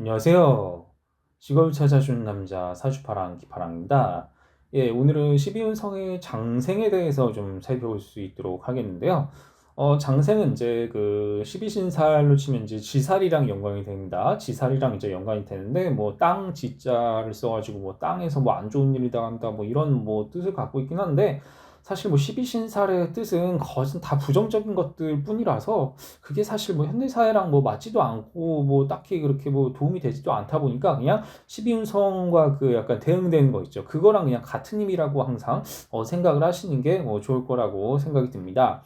안녕하세요. 직업을 찾아주는 남자 사주파랑 기파랑입니다. 예, 오늘은 12운성의 장생에 대해서 좀 살펴볼 수 있도록 하겠는데요. 장생은 이제 그 12신살로 치면 이제 지살이랑 연관이 됩니다. 지살이랑 이제 연관이 되는데 뭐 땅 지자를 써가지고 뭐 땅에서 뭐 안 좋은 일이 당한다 뭐 이런 뭐 뜻을 갖고 있긴 한데 사실 뭐 12신살의 뜻은 거진 다 부정적인 것들 뿐이라서 그게 사실 뭐 현대사회랑 뭐 맞지도 않고 뭐 딱히 그렇게 뭐 도움이 되지도 않다 보니까 그냥 12운성과 그 약간 대응되는 거 있죠. 그거랑 그냥 같은 의미라고 항상 생각을 하시는 게 좋을 거라고 생각이 듭니다.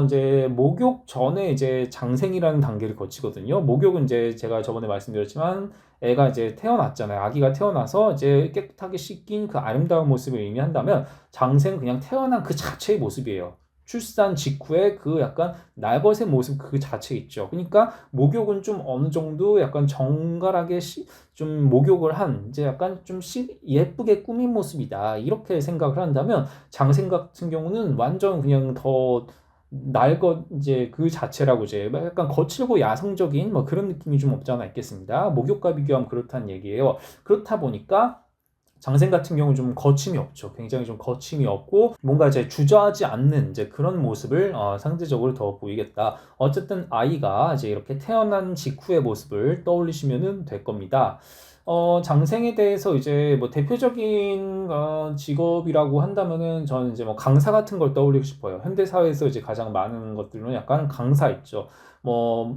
이제 목욕 전에 이제 장생이라는 단계를 거치거든요. 목욕은 이제 제가 저번에 말씀드렸지만 애가 이제 태어났잖아요. 아기가 태어나서 이제 깨끗하게 씻긴 그 아름다운 모습을 의미한다면 장생은 그냥 태어난 그 자체의 모습이에요. 출산 직후에 그 약간 날것의 모습 그 자체 있죠. 그러니까 목욕은 좀 어느 정도 약간 정갈하게 좀 목욕을 한 이제 약간 좀 예쁘게 꾸민 모습이다. 이렇게 생각을 한다면 장생 같은 경우는 완전 그냥 더 날 것 이제 그 자체라고 이제 약간 거칠고 야성적인 뭐 그런 느낌이 좀 없지 않아 있겠습니다. 목욕과 비교하면 그렇다는 얘기예요. 그렇다 보니까 장생 같은 경우는 좀 거침이 없죠. 굉장히 좀 거침이 없고 뭔가 이제 주저하지 않는 이제 그런 모습을 상대적으로 더 보이겠다. 어쨌든 아이가 이제 이렇게 태어난 직후의 모습을 떠올리시면 될 겁니다. 장생에 대해서 이제 뭐 대표적인 직업이라고 한다면은 저는 이제 뭐 강사 같은 걸 떠올리고 싶어요. 현대 사회에서 이제 가장 많은 것들은 약간 강사 있죠. 뭐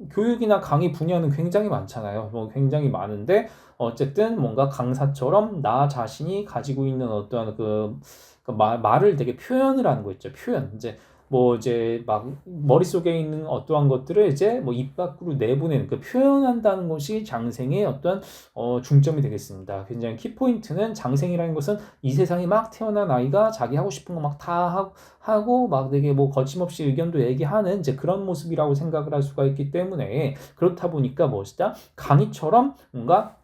교육이나 강의 분야는 굉장히 많잖아요. 뭐 굉장히 많은데 어쨌든 뭔가 강사처럼 나 자신이 가지고 있는 어떠한 말을 되게 표현을 하는 거 있죠. 표현. 이제 막 머릿속에 있는 어떠한 것들을 이제 뭐 입 밖으로 내보내는 그 표현한다는 것이 장생의 어떤 중점이 되겠습니다. 굉장히 키포인트는 장생이라는 것은 이 세상에 막 태어난 아이가 자기 하고 싶은 거 막 다 하고 막 되게 뭐 거침없이 의견도 얘기하는 이제 그런 모습이라고 생각을 할 수가 있기 때문에 그렇다 보니까 무엇이다? 강의처럼 뭔가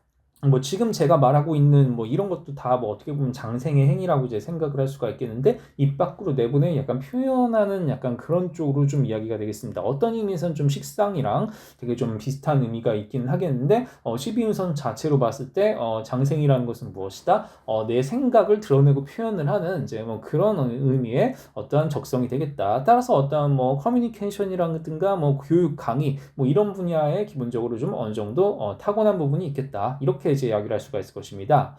뭐 지금 제가 말하고 있는 뭐 이런 것도 다 뭐 어떻게 보면 장생의 행위라고 이제 생각을 할 수가 있겠는데 입 밖으로 내보내 약간 표현하는 약간 그런 쪽으로 좀 이야기가 되겠습니다. 어떤 의미에서는 좀 식상이랑 되게 좀 비슷한 의미가 있긴 하겠는데 12인선 자체로 봤을 때 장생이라는 것은 무엇이다? 내 생각을 드러내고 표현을 하는 이제 뭐 그런 의미의 어떠한 적성이 되겠다. 따라서 어떠한 뭐 커뮤니케이션이라든가 뭐 교육 강의 뭐 이런 분야에 기본적으로 좀 어느 정도 타고난 부분이 있겠다. 이렇게 이제 이야기를 할 수가 있을 것입니다.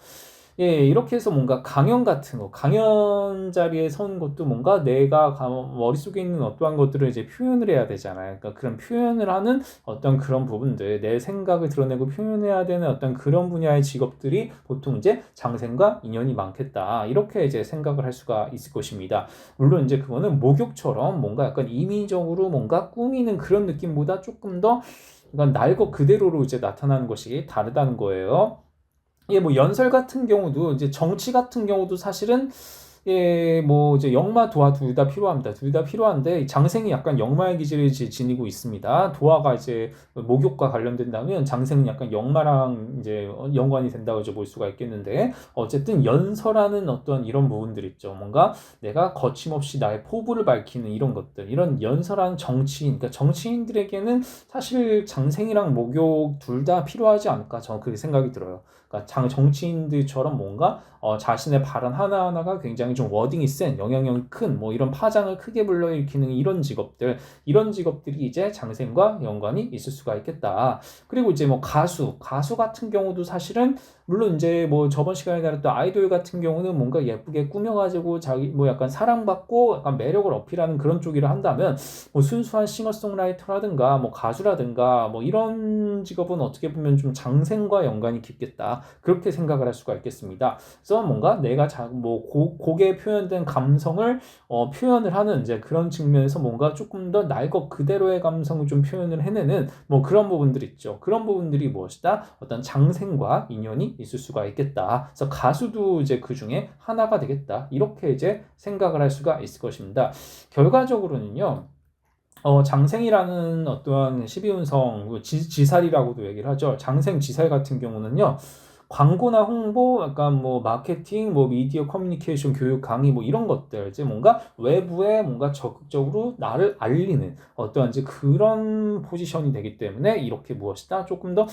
예, 이렇게 해서 뭔가 강연 같은 거, 강연 자리에 선 것도 뭔가 내가 머릿속에 있는 어떠한 것들을 이제 표현을 해야 되잖아요. 그러니까 그런 표현을 하는 어떤 그런 부분들, 내 생각을 드러내고 표현해야 되는 어떤 그런 분야의 직업들이 보통 이제 장생과 인연이 많겠다. 이렇게 이제 생각을 할 수가 있을 것입니다. 물론 이제 그거는 목욕처럼 뭔가 약간 임의적으로 뭔가 꾸미는 그런 느낌보다 조금 더 그러니까 날 것 그대로로 이제 나타나는 것이 다르다는 거예요. 예, 뭐 연설 같은 경우도 이제 정치 같은 경우도 사실은 예, 뭐 이제 역마 도화 둘 다 필요합니다. 둘 다 필요한데 장생이 약간 역마의 기질을 지니고 있습니다. 도화가 이제 목욕과 관련된다면 장생은 약간 역마랑 이제 연관이 된다고 이제 볼 수가 있겠는데 어쨌든 연설하는 어떤 이런 부분들 있죠. 뭔가 내가 거침없이 나의 포부를 밝히는 이런 것들, 이런 연설하는 정치인, 그러니까 정치인들에게는 사실 장생이랑 목욕 둘 다 필요하지 않을까 저는 그렇게 생각이 들어요. 그러니까 정치인들처럼 뭔가 자신의 발언 하나하나가 굉장히 좀 워딩이 센, 영향력이 큰, 뭐 이런 파장을 크게 불러일으키는 이런 직업들이 이제 장생과 연관이 있을 수가 있겠다. 그리고 이제 뭐 가수 같은 경우도 사실은 물론 이제 뭐 저번 시간에 다뤘던 아이돌 같은 경우는 뭔가 예쁘게 꾸며가지고 자기 뭐 약간 사랑받고 약간 매력을 어필하는 그런 쪽이라 한다면 뭐 순수한 싱어송라이터라든가 뭐 가수라든가 뭐 이런 직업은 어떻게 보면 좀 장생과 연관이 깊겠다. 그렇게 생각을 할 수가 있겠습니다. 그래서 뭔가 내가 뭐 곡에 표현된 감성을 표현을 하는 이제 그런 측면에서 뭔가 조금 더 날 것 그대로의 감성을 좀 표현을 해내는 뭐 그런 부분들 있죠. 그런 부분들이 무엇이다? 어떤 장생과 인연이 있을 수가 있겠다. 그래서 가수도 이제 그 중에 하나가 되겠다. 이렇게 이제 생각을 할 수가 있을 것입니다. 결과적으로는요. 장생이라는 어떠한 12운성, 지살이라고도 얘기를 하죠. 장생 지살 같은 경우는요, 광고나 홍보, 약간 뭐 마케팅, 뭐 미디어 커뮤니케이션, 교육 강의 뭐 이런 것들 이제 뭔가 외부에 뭔가 적극적으로 나를 알리는 어떠한 이제 그런 포지션이 되기 때문에 이렇게 무엇이다 조금 더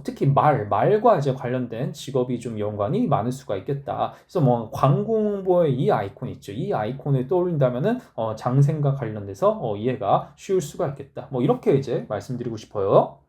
특히 말과 이제 관련된 직업이 좀 연관이 많을 수가 있겠다. 그래서 뭐 광고 홍보의 이 아이콘 있죠. 이 아이콘을 떠올린다면은 장생과 관련돼서 이해가 쉬울 수가 있겠다. 뭐 이렇게 이제 말씀드리고 싶어요.